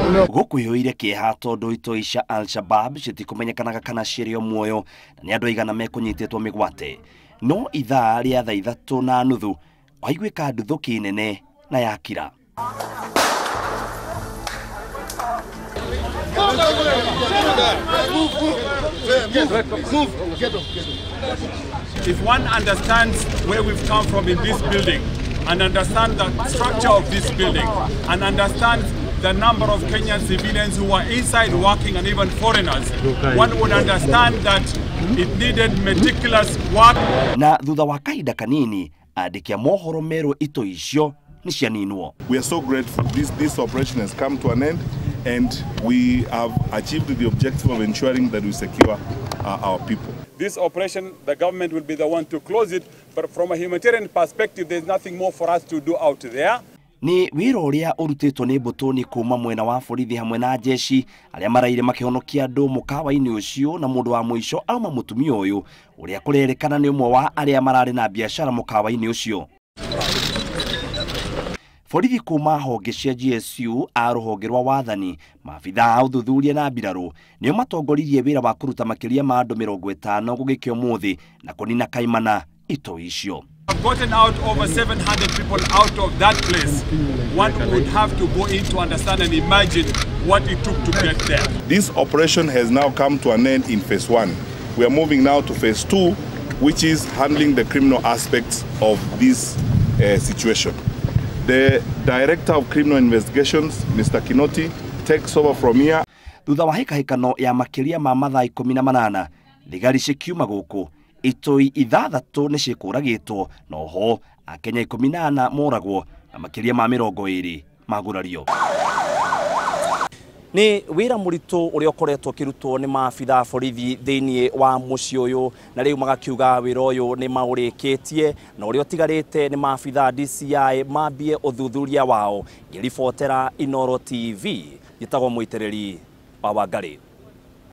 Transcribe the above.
Gukuyoire kieha tondu itoi cia Al-Shabab citikumenyekanaga kana cirio muoyo na ni andu aigana mekunyitetwo migwate. No ithaa ria thaa 3:30 waiguika nduthuki nene na yakira. If one understands where we've come from in this building and understands the structure of this building and understands the number of Kenyan civilians who are inside working and even foreigners, one would understand that it needed meticulous work. Na thutha wa kahinda kanini andiki a mohoro meru ito icio ni cianinwo. We are so grateful. This operation has come to an end and we have achieved the objective of ensuring that we secure our people. This operation, the government will be the one to close it, but from a humanitarian perspective, there's nothing more for us to do out there. Ni wira uria urutitwo ni mbutuni kuma mwena wa borithi hamwe na jeshi aria maraire makihonokia andu mukawa-ini ucio na mundu wa mwisho auma mutumia uyu uria kurerekana ni umwe wa aria marari na biashara mukawa-ini ucio. Borithi kuma honge cia GSU a ruhonge rwa wathani maabitha a uthuthuria na mbiraru nio matongoririe wira wa kuruta makiria ma andu 50 gugikio muthi na kunina kaimana ito icio. I've gotten out over 700 people out of that place. One would have to go in to understand and imagine what it took to get there. This operation has now come to an end in phase 1. We are moving now to phase 2, which is handling the criminal aspects of this situation. The Director of Criminal Investigations, Mr. Kinoti, takes over from here. Thutha wa hikahikano ya makiria ma mathaa 18 thigari cikiuma guku itoi ithathatu ni cikuragitwo noho akenya 14 moragwo na makiria ma 20 magurario. Ni wira muritu uria ukoretwo kirutwo ni maabitha borithi thiini wa mucii uyu na riu magakiuga wira uyu ni maurikitie na uria utigarite ni maabitha DCI mambie uthuthuria wao. Ngiribotera Inooro TV gitagwo Mwitereri wa Wangari.